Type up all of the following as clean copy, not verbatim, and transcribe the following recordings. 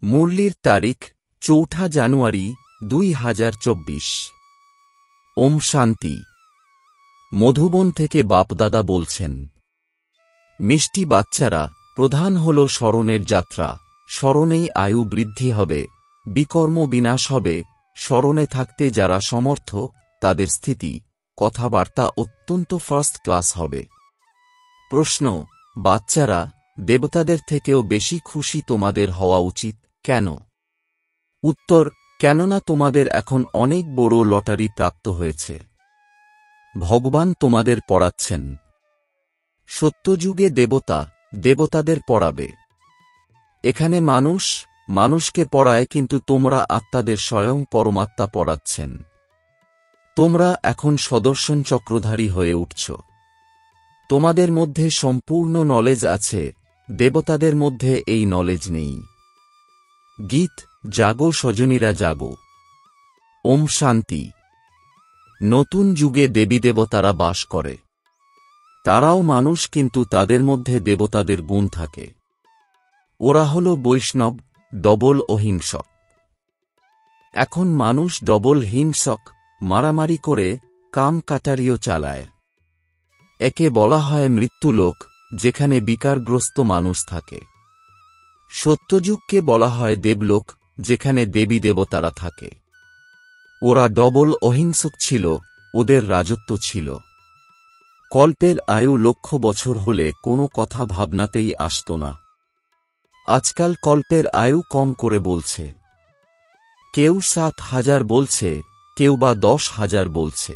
মুরলির তারিখ ৪ জানুয়ারি ২০২৪। ওম শান্তি। মধুবন থেকে বাপদাদা বলছেন, মিষ্টি বাচ্চারা, প্রধান হল স্মরণের যাত্রা। স্মরণেই আয়ু বৃদ্ধি হবে, বিকর্ম বিনাশ হবে। স্মরণে থাকতে যারা সমর্থ, তাদের স্থিতি, কথাবার্তা অত্যন্ত ফার্স্ট ক্লাস হবে। প্রশ্ন, বাচ্চারা, দেবতাদের থেকেও বেশি খুশি তোমাদের হওয়া উচিত কেন? উত্তর, কেননা তোমাদের এখন অনেক বড় লটারি প্রাপ্ত হয়েছে। ভগবান তোমাদের পড়াচ্ছেন। সত্যযুগে দেবতা দেবতাদের পড়াবে। এখানে মানুষ মানুষকে পড়ায়, কিন্তু তোমরা আত্মাদের স্বয়ং পরমাত্মা পড়াচ্ছেন। তোমরা এখন সদর্শন চক্রধারী হয়ে উঠছ। তোমাদের মধ্যে সম্পূর্ণ নলেজ আছে, দেবতাদের মধ্যে এই নলেজ নেই। গীত, জাগো স্বজনীরা জাগো। ওম শান্তি। নতুন যুগে দেবী দেবতারা বাস করে। তারাও মানুষ, কিন্তু তাদের মধ্যে দেবতাদের গুণ থাকে। ওরা হল বৈষ্ণব, ডবল অহিংসক। এখন মানুষ ডবল হিংসক, মারামারি করে কাম কাটারিও চালায়। একে বলা হয় মৃত্যুলোক, যেখানে বিকারগ্রস্ত মানুষ থাকে। সত্যযুগকে বলা হয় দেবলোক, যেখানে দেবী দেবতারা থাকে। ওরা ডবল অহিংসক ছিল, ওদের রাজত্ব ছিল। কল্পের আয়ু লক্ষ বছর হলে কোনো কথা ভাবনাতেই আসত না। আজকাল কল্পের আয়ু কম করে বলছে। কেউ ৭,০০০ বলছে, কেউ বা ১০,০০০ বলছে।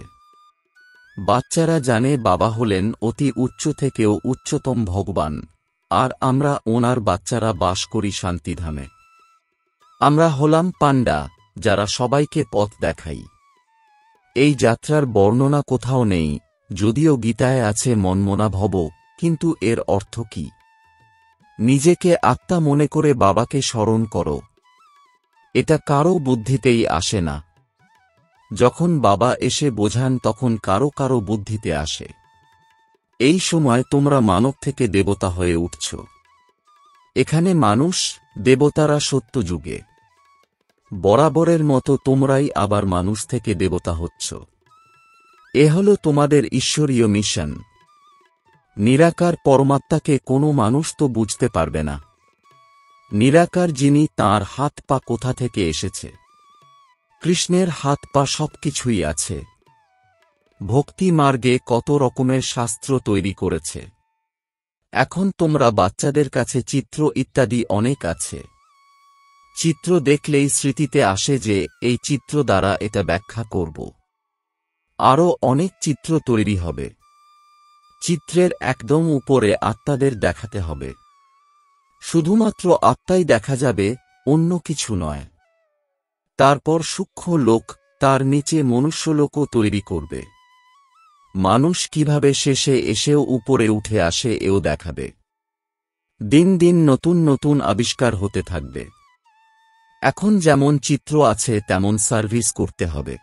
বাচ্চারা জানে বাবা হলেন অতি উচ্চ থেকেও উচ্চতম ভগবান, আর আমরা ওনার বাচ্চারা বাস করি শান্তিধামে। আমরা হলাম পান্ডা, যারা সবাইকে পথ দেখাই। এই যাত্রার বর্ণনা কোথাও নেই, যদিও গীতায় আছে মনমনা ভব, কিন্তু এর অর্থ কি? নিজেকে আত্মা মনে করে বাবাকে স্মরণ করো। এটা কারও বুদ্ধিতেই আসে না। যখন বাবা এসে বোঝান তখন কারো কারো বুদ্ধিতে আসে। এই সময় তোমরা মানব থেকে দেবতা হয়ে উঠছ। এখানে মানুষ, দেবতারা সত্যযুগে। বরাবরের মতো তোমরাই আবার মানুষ থেকে দেবতা হচ্ছ। এ হল তোমাদের ঈশ্বরীয় মিশন। নিরাকার পরমাত্মাকে কোনো মানুষ তো বুঝতে পারবে না। নিরাকার যিনি, তাঁর হাত পা কোথা থেকে এসেছে? কৃষ্ণের হাত পা সবকিছুই আছে। ভক্তি মার্গে কত রকমের শাস্ত্র তৈরি করেছে। এখন তোমরা বাচ্চাদের কাছে চিত্র ইত্যাদি অনেক আছে। চিত্র দেখলেই স্মৃতিতে আসে যে এই চিত্র দ্বারা এটা ব্যাখ্যা করব। আরও অনেক চিত্র তৈরি হবে। চিত্রের একদম উপরে আত্মাদের দেখাতে হবে। শুধুমাত্র আত্মাই দেখা যাবে, অন্য কিছু নয়। তারপর সূক্ষ্ম লোক, তার নিচে মনুষ্যলোকও তৈরি করবে। মানুষ কিভাবে শেষে এসেও উপরে উঠে আসে এও দেখাবে। দিন দিন নতুন নতুন আবিষ্কার হতে থাকবে। এখন যেমন চিত্র আছে তেমন সার্ভিস করতে হবে।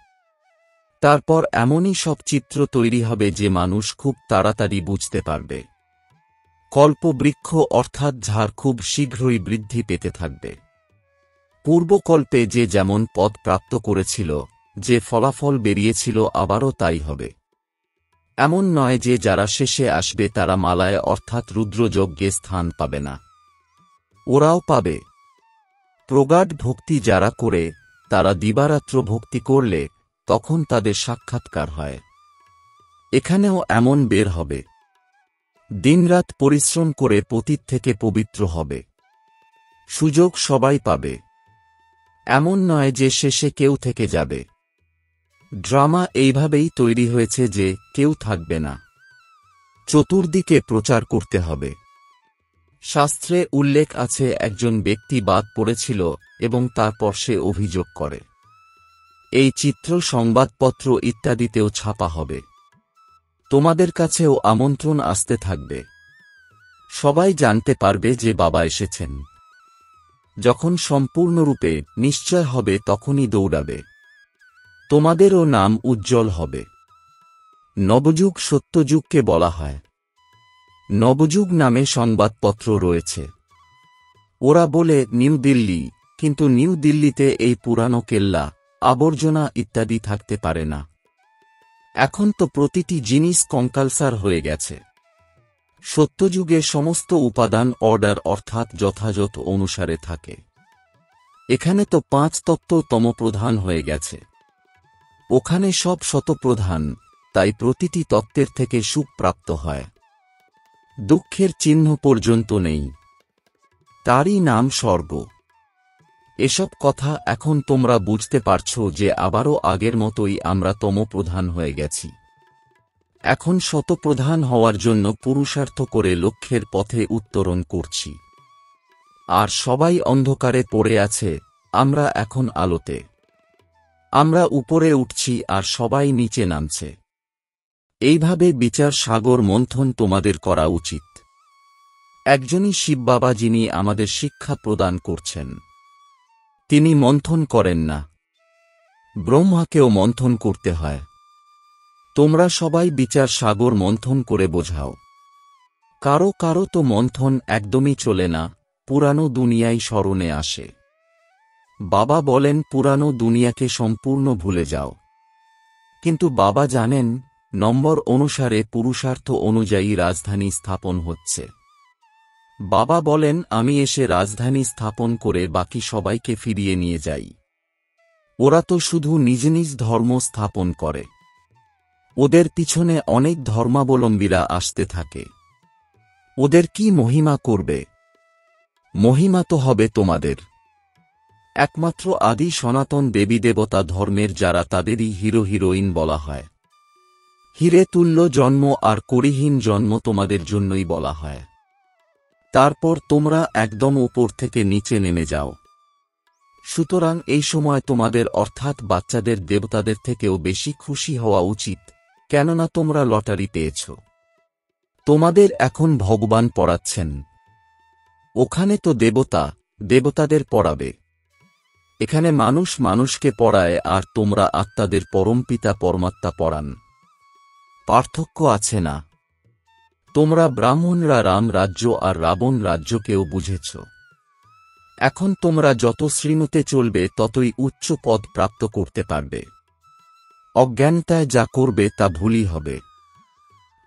তারপর এমনই সব চিত্র তৈরি হবে যে মানুষ খুব তাড়াতাড়ি বুঝতে পারবে। কল্পবৃক্ষ অর্থাৎ ঝাড় খুব শীঘ্রই বৃদ্ধি পেতে থাকবে। পূর্বকল্পে যে যেমন পদ প্রাপ্ত করেছিল, যে ফলাফল বেরিয়েছিল, আবারও তাই হবে। এমন নয় যে যারা শেষে আসবে তারা মালায় অর্থাৎ রুদ্রযজ্ঞে স্থান পাবে না। ওরাও পাবে। প্রগাঢ় ভক্তি যারা করে, তারা দিবারাত্র ভক্তি করলে তখন তাদের সাক্ষাৎকার হয়। এখানেও এমন বের হবে। দিনরাত পরিশ্রম করে পতীত থেকে পবিত্র হবে। সুযোগ সবাই পাবে। এমন নয় যে শেষে কেউ থেকে যাবে। ড্রামা এইভাবেই তৈরি হয়েছে যে কেউ থাকবে না। চতুর্দিকে প্রচার করতে হবে। শাস্ত্রে উল্লেখ আছে, একজন ব্যক্তি বাদ পড়েছিল এবং তারপর সে অভিযোগ করে। এই চিত্র সংবাদপত্র ইত্যাদিতেও ছাপা হবে। তোমাদের কাছেও আমন্ত্রণ আসতে থাকবে। সবাই জানতে পারবে যে বাবা এসেছেন। যখন সম্পূর্ণরূপে নিশ্চয় হবে তখনই দৌড়াবে। তোমাদেরও নাম উজ্জ্বল হবে। নবযুগ সত্যযুগকে বলা হয়। নবযুগ নামে সংবাদপত্র রয়েছে। ওরা বলে নিউ দিল্লি, কিন্তু নিউ দিল্লিতে এই পুরানো কেল্লা, আবর্জনা ইত্যাদি থাকতে পারে না। এখন তো প্রতিটি জিনিস কঙ্কালসার হয়ে গেছে। সত্যযুগে সমস্ত উপাদান অর্ডার অর্থাৎ যথাযথ অনুসারে থাকে। এখানে তো 5 তত্ত্ব তমপ্রধান হয়ে গেছে। ওখানে সব শতপ্রধান, তাই প্রতিটি তত্ত্বের থেকে সুখ প্রাপ্ত হয়। দুঃখের চিহ্ন পর্যন্ত নেই। তারই নাম স্বর্গ। এসব কথা এখন তোমরা বুঝতে পারছো যে আবারও আগের মতোই আমরা তমপ্রধান হয়ে গেছি। এখন শতপ্রধান হওয়ার জন্য পুরুষার্থ করে লক্ষ্যের পথে উত্তরণ করছি। আর সবাই অন্ধকারে পড়ে আছে, আমরা এখন আলোতে। আমরা উপরে উঠছি আর সবাই নিচে নামছে। এইভাবে বিচার সাগর মন্থন তোমাদের করা উচিত। একজনই শিব বাবা যিনি আমাদের শিক্ষা প্রদান করছেন। তিনি মন্থন করেন না, ব্রহ্মাকেও মন্থন করতে হয়। তোমরা সবাই বিচার সাগর মন্থন করে বোঝাও। কারো কারো তো মন্থন একদমই চলে না, পুরানো দুনিয়াই স্মরণে আসে। বাবা বলেন পুরানো দুনিয়াকে সম্পূর্ণ ভুলে যাও। কিন্তু বাবা জানেন, নম্বর অনুসারে পুরুষার্থ অনুযায়ী রাজধানী স্থাপন হচ্ছে। বাবা বলেন আমি এসে রাজধানী স্থাপন করে বাকি সবাইকে ফিরিয়ে নিয়ে যাই। ওরা তো শুধু নিজ নিজ ধর্ম স্থাপন করে। ওদের পিছনে অনেক ধর্মাবলম্বীরা আসতে থাকে। ওদের কি মহিমা করবে? মহিমা তো হবে তোমাদের। একমাত্র আদি সনাতন দেবী দেবতা ধর্মের যারা, তাদেরই হিরো হিরোইন বলা হয়। হিরে তুল্য জন্ম আর করিহীন জন্ম তোমাদের জন্যই বলা হয়। তারপর তোমরা একদম উপর থেকে নিচে নেমে যাও। সুতরাং এই সময় তোমাদের অর্থাৎ বাচ্চাদের দেবতাদের থেকেও বেশি খুশি হওয়া উচিত, কেননা তোমরা লটারি পেয়েছ। তোমাদের এখন ভগবান পড়াচ্ছেন। ওখানে তো দেবতা দেবতাদের পড়াবে। এখানে মানুষ মানুষকে পড়ায় আর তোমরা আত্মাদের পরমপিতা পরমাত্মা পড়ান। পার্থক্য আছে না? তোমরা ব্রাহ্মণরা রাম রাজ্য আর রাবণ রাজ্যকেও বুঝেছ। এখন তোমরা যত শ্রীমতে চলবে ততই উচ্চ পদ প্রাপ্ত করতে পারবে। অজ্ঞানতায় যা করবে তা ভুলই হবে।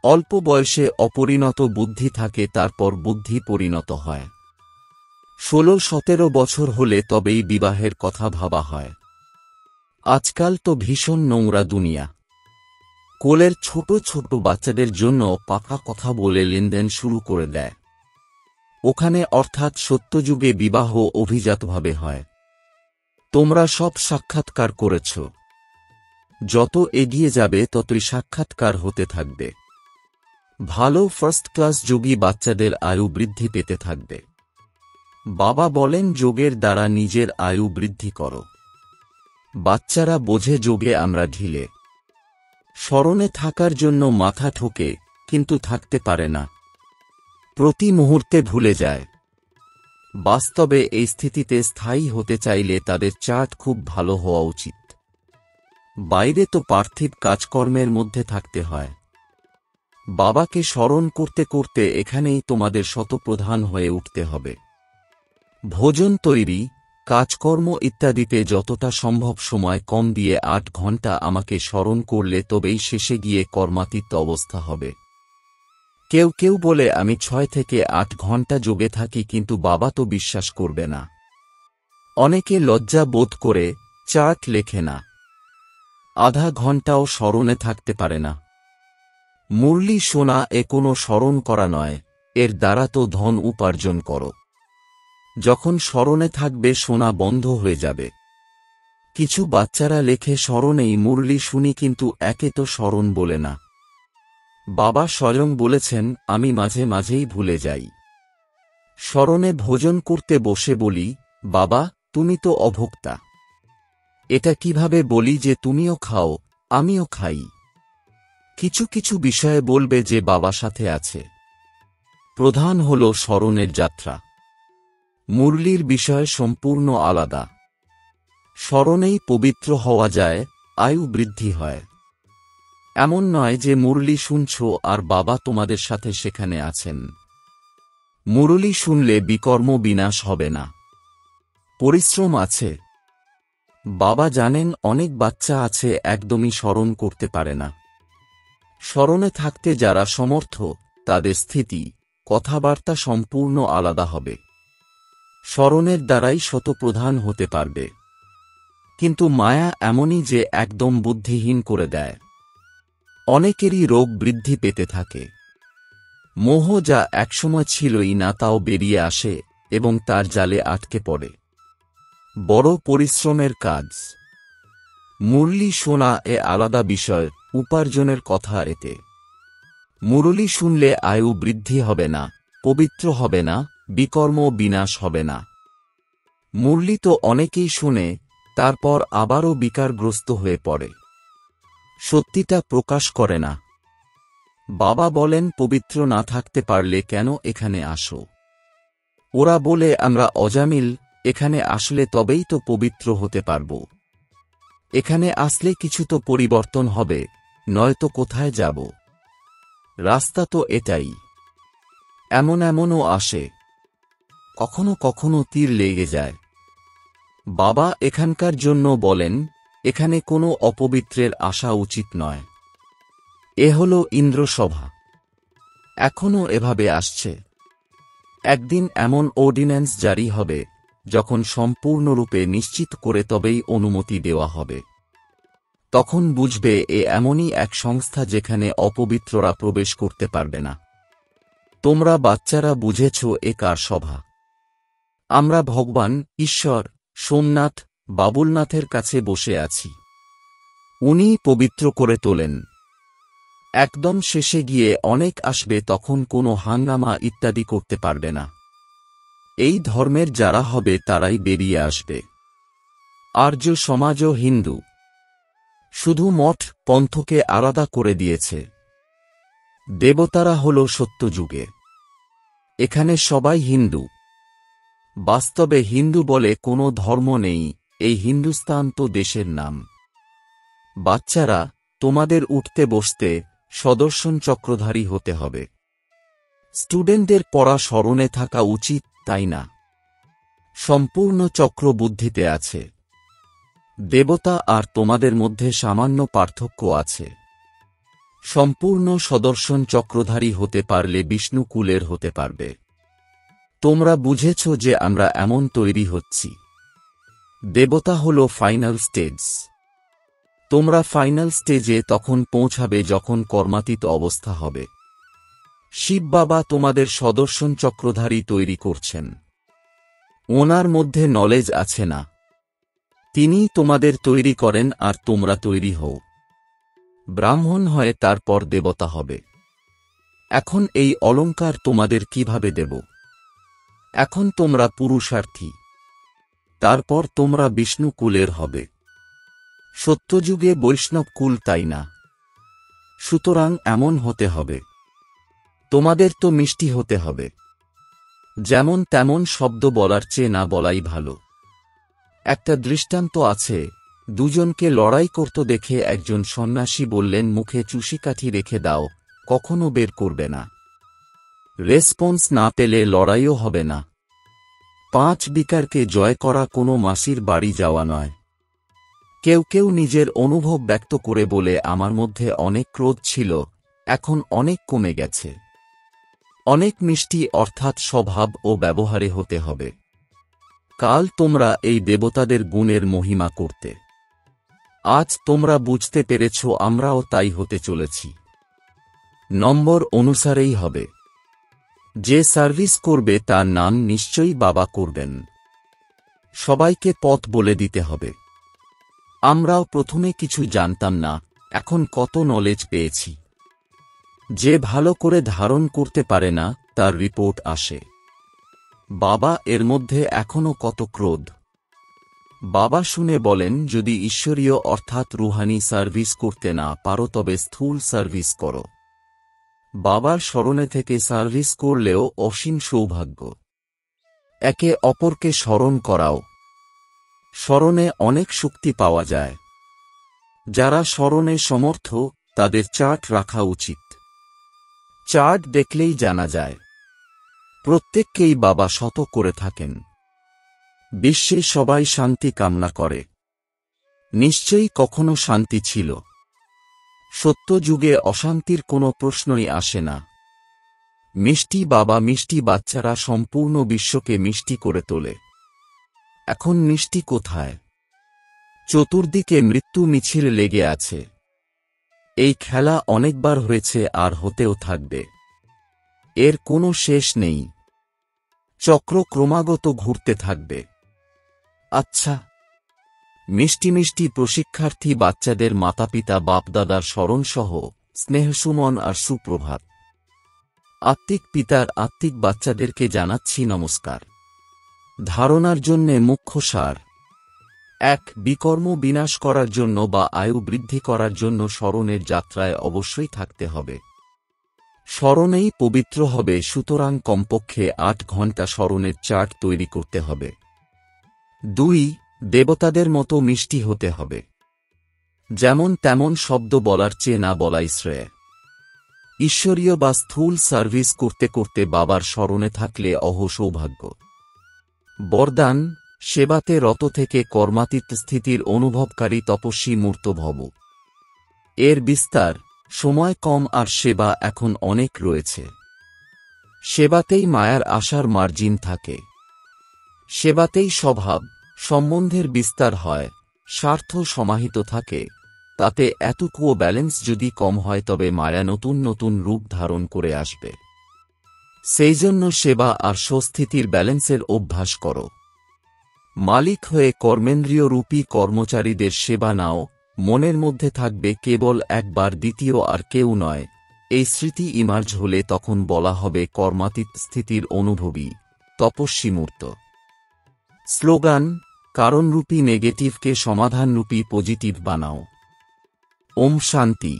অল্প বয়সে অপরিণত বুদ্ধি থাকে, তারপর বুদ্ধি পরিণত হয়। 16-17 বছর হলে তবেই বিবাহের কথা ভাবা হয়। আজকাল তো ভীষণ নোংরা দুনিয়া। কোলের ছোট ছোট বাচ্চাদের জন্য পাকা কথা বলে লেনদেন শুরু করে দেয়। ওখানে অর্থাৎ সত্যযুগে বিবাহ অভিজাতভাবে হয়। তোমরা সব সাক্ষাৎকার করেছ। যত এগিয়ে যাবে ততই সাক্ষাৎকার হতে থাকবে। ভালো ফার্স্ট ক্লাস যোগী বাচ্চাদের আয়ু বৃদ্ধি পেতে থাকবে। বাবা বলেন যোগের দ্বারা নিজের আয়ু বৃদ্ধি করো। বাচ্চারা বোঝে যোগে আমরা ঢিলে। স্মরণে থাকার জন্য মাথা ঠোকে, কিন্তু থাকতে পারে না। প্রতি মুহূর্তে ভুলে যায়। বাস্তবে এই স্থিতিতে স্থায়ী হতে চাইলে তাদের চার্ট খুব ভালো হওয়া উচিত। বাইরে তো পার্থিব কাজকর্মের মধ্যে থাকতে হয়। বাবাকে স্মরণ করতে করতে এখানেই তোমাদের শতপ্রধান হয়ে উঠতে হবে। ভোজন তৈরি, কাজকর্ম ইত্যাদিতে যতটা সম্ভব সময় কম দিয়ে 8 ঘন্টা আমাকে স্মরণ করলে তবেই শেষে গিয়ে কর্মাতীত অবস্থা হবে। কেউ কেউ বলে আমি 6 থেকে 8 ঘন্টা যোগে থাকি, কিন্তু বাবা তো বিশ্বাস করবে না। অনেকে লজ্জা বোধ করে চার্ট লেখে না। আধা ঘন্টাও স্মরণে থাকতে পারে না। মুরলি শোনা এ কোনো স্মরণ করা নয়, এর দ্বারা তো ধন উপার্জন করো। যখন স্মরণে থাকবে শোনা বন্ধ হয়ে যাবে। কিছু বাচ্চারা লেখে স্মরণেই মুরলি শুনি, কিন্তু একে তো স্মরণ বলে না। বাবা স্বয়ং বলেছেন আমি মাঝে মাঝেই ভুলে যাই। স্মরণে ভোজন করতে বসে বলি, বাবা তুমি তো অভোক্তা। এটা কিভাবে বলি যে তুমিও খাও আমিও খাই? কিছু কিছু বিষয়ে বলবে যে বাবা সাথে আছে। প্রধান হল স্মরণের যাত্রা। মুরলির বিষয় সম্পূর্ণ আলাদা। স্মরণেই পবিত্র হওয়া যায়, আয়ু বৃদ্ধি হয়। এমন নয় যে মুরলি শুনছ আর বাবা তোমাদের সাথে সেখানে আছেন। মুরলি শুনলে বিকর্ম বিনাশ হবে না। পরিশ্রম আছে। বাবা জানেন অনেক বাচ্চা আছে একদমই স্মরণ করতে পারে না। স্মরণে থাকতে যারা সমর্থ, তাদের স্থিতি, কথাবার্তা সম্পূর্ণ আলাদা হবে। স্মরণের দ্বারাই শতপ্রধান হতে পারবে। কিন্তু মায়া এমনই যে একদম বুদ্ধিহীন করে দেয়। অনেকেরই রোগ বৃদ্ধি পেতে থাকে। মোহ যা একসময় ছিলই না তাও বেরিয়ে আসে এবং তার জালে আটকে পড়ে। বড় পরিশ্রমের কাজ। মুরলি শোনা এ আলাদা বিষয়, উপার্জনের কথা এতে। মুরলি শুনলে আয়ু বৃদ্ধি হবে না, পবিত্র হবে না, বিকর্ম বিনাশ হবে না। মুরলি তো অনেকেই শুনে, তারপর আবারও বিকারগ্রস্ত হয়ে পড়ে। সত্যিটা প্রকাশ করে না। বাবা বলেন পবিত্র না থাকতে পারলে কেন এখানে আসো? ওরা বলে আমরা অজামিল, এখানে আসলে তবেই তো পবিত্র হতে পারব। এখানে আসলে কিছু তো পরিবর্তন হবে, নয়তো কোথায় যাব? রাস্তা তো এটাই। এমনও আসে। কখনো কখনো তীর লেগে যায়। বাবা এখানকার জন্য বলেন, এখানে কোনো অপবিত্রের আসা উচিত নয়। এ হল ইন্দ্রসভা। এখনও এভাবে আসছে। একদিন এমন অর্ডিন্যান্স জারি হবে, যখন সম্পূর্ণরূপে নিশ্চিত করে তবেই অনুমতি দেওয়া হবে। তখন বুঝবে এ এমনই এক সংস্থা যেখানে অপবিত্ররা প্রবেশ করতে পারবে না। তোমরা বাচ্চারা বুঝেছ এ কার সভা? আমরা ভগবান, ঈশ্বর, সোমনাথ, বাবুলনাথের কাছে বসে আছি। উনিই পবিত্র করে তোলেন। একদম শেষে গিয়ে অনেক আসবে, তখন কোনো হাঙ্গামা ইত্যাদি করতে পারবে না। এই ধর্মের যারা হবে তারাই বেরিয়ে আসবে। আর্য সমাজও হিন্দু। শুধু মঠ পন্থকে আলাদা করে দিয়েছে। দেবতারা হল সত্যযুগে। এখানে সবাই হিন্দু। বাস্তবে হিন্দু বলে কোনো ধর্ম নেই, এই হিন্দুস্তান তো দেশের নাম। বাচ্চারা, তোমাদের উঠতে বসতে সদর্শন চক্রধারী হতে হবে। স্টুডেন্টদের পড়া স্মরণে থাকা উচিত, তাই না? সম্পূর্ণ চক্র বুদ্ধিতে আছে। দেবতা আর তোমাদের মধ্যে সামান্য পার্থক্য আছে। সম্পূর্ণ সদর্শন চক্রধারী হতে পারলে বিষ্ণু কুলের হতে পারবে। তোমরা বুঝেছ যে আমরা এমন তৈরি হচ্ছি। দেবতা হল ফাইনাল স্টেজ। তোমরা ফাইনাল স্টেজে তখন পৌঁছাবে যখন কর্মাতীত অবস্থা হবে। শিব বাবা তোমাদের সদর্শন চক্রধারী তৈরি করছেন। ওনার মধ্যে নলেজ আছে না? তিনিই তোমাদের তৈরি করেন আর তোমরা তৈরি হও। ব্রাহ্মণ হয়ে তারপর দেবতা হবে। এখন এই অলংকার তোমাদের কিভাবে দেব? এখন তোমরা পুরুষার্থী। তারপর তোমরা বিষ্ণু কুলের হবে। সত্যযুগে বৈষ্ণব কুল, তাই না? সুতরাং এমন হতে হবে। তোমাদের তো মিষ্টি হতে হবে। যেমন তেমন শব্দ বলার চেয়ে না বলাই ভালো। একটা দৃষ্টান্ত আছে। দুজনকে লড়াই করত দেখে একজন সন্ন্যাসী বললেন, মুখে চুষিকাঠি রেখে দাও, কখনো বের করবে না। রেসপন্স না পেলে লড়াইও হবে না। 5 বিকারকে জয় করা কোনো মাসির বাড়ি যাওয়া নয়। কেউ কেউ নিজের অনুভব ব্যক্ত করে বলে, আমার মধ্যে অনেক ক্রোধ ছিল, এখন অনেক কমে গেছে। অনেক মিষ্টি অর্থাৎ স্বভাব ও ব্যবহারে হতে হবে। কাল তোমরা এই দেবতাদের গুণের মহিমা করতে। আজ তোমরা বুঝতে পেরেছ, আমরাও তাই হতে চলেছি। নম্বর অনুসারেই হবে। যে সার্ভিস করবে তার নাম নিশ্চয়ই বাবা করবেন। সবাইকে পথ বলে দিতে হবে। আমরাও প্রথমে কিছু জানতাম না, এখন কত নলেজ পেয়েছি। যে ভালো করে ধারণ করতে পারে না, তার রিপোর্ট আসে। বাবা, এর মধ্যে এখনো কত ক্রোধ। বাবা শুনে বলেন, যদি ঈশ্বরীয় অর্থাৎ রুহানি সার্ভিস করতে না পারো তবে স্থূল সার্ভিস করো। বাবার স্মরণে থেকে সার্ভিস করলেও অসীম সৌভাগ্য। একে অপরকে স্মরণ করাও। স্মরণে অনেক শক্তি পাওয়া যায়। যারা স্মরণে সমর্থ, তাদের চার্ট রাখা উচিত। চার্ট দেখলেই জানা যায়। প্রত্যেককেই বাবা শত করে থাকেন। বিশ্বে সবাই শান্তি কামনা করে। নিশ্চয়ই কখনো শান্তি ছিল। সত্য যুগে অশান্তির কোনো প্রশ্নই আসে না। মিষ্টি বাবা মিষ্টি বাচ্চারা সম্পূর্ণ বিশ্বকে মিষ্টি করে তোলে। এখন মিষ্টি কোথায়? চতুর্দিকে মৃত্যু মিছিল লেগে আছে। এই খেলা অনেকবার হয়েছে আর হতেও থাকবে। এর কোনো শেষ নেই। চক্র ক্রমাগত ঘুরতে থাকবে। আচ্ছা, মিষ্টি মিষ্টি প্রশিক্ষার্থী বাচ্চাদের মাতাপিতা বাপদাদার স্মরণসহ স্নেহসুমন আর সুপ্রভাত। আত্মিক পিতার আত্মিক বাচ্চাদেরকে জানাচ্ছি নমস্কার। ধারণার জন্যে মুখ্য সার: ১. বিকর্ম বিনাশ করার জন্য বা আয়ু বৃদ্ধি করার জন্য স্মরণের যাত্রায় অবশ্যই থাকতে হবে। স্মরণেই পবিত্র হবে, সুতরাং কমপক্ষে ৮ ঘণ্টা স্মরণের চার্ট তৈরি করতে হবে। ২. দেবতাদের মতো মিষ্টি হতে হবে। যেমন তেমন শব্দ বলার চেয়ে না বলাই শ্রেয়। ঈশ্বরীয় বা স্থূল সার্ভিস করতে করতে বাবার স্মরণে থাকলে সৌভাগ্য। বরদান: সেবাতে রত থেকে কর্মাতীত স্থিতির অনুভবকারী তপস্বী মূর্ত ভব। এর বিস্তার: সময় কম আর সেবা এখন অনেক রয়েছে। সেবাতেই মায়ার আশার মার্জিন থাকে। সেবাতেই স্বভাব সম্বন্ধের বিস্তার হয়, স্বার্থ সমাহিত থাকে। তাতে এতটুকুও ব্যালেন্স যদি কম হয় তবে মায়া নতুন নতুন রূপ ধারণ করে আসবে। সেই জন্য সেবা আর স্বস্থিতির ব্যালেন্সের অভ্যাস করো। মালিক হয়ে কর্মেন্দ্রিয় রূপী কর্মচারীদের সেবা নাও। মনের মধ্যে থাকবে কেবল একবার, দ্বিতীয় আর কেউ নয়। এই স্মৃতি ইমার্জ হলে তখন বলা হবে কর্মাতীত স্থিতির অনুভবী তপস্বী মূর্ত। স্লোগান: কারণরূপী নেগেটিভকে সমাধানরূপী পজিটিভ বানাও। ওম শান্তি।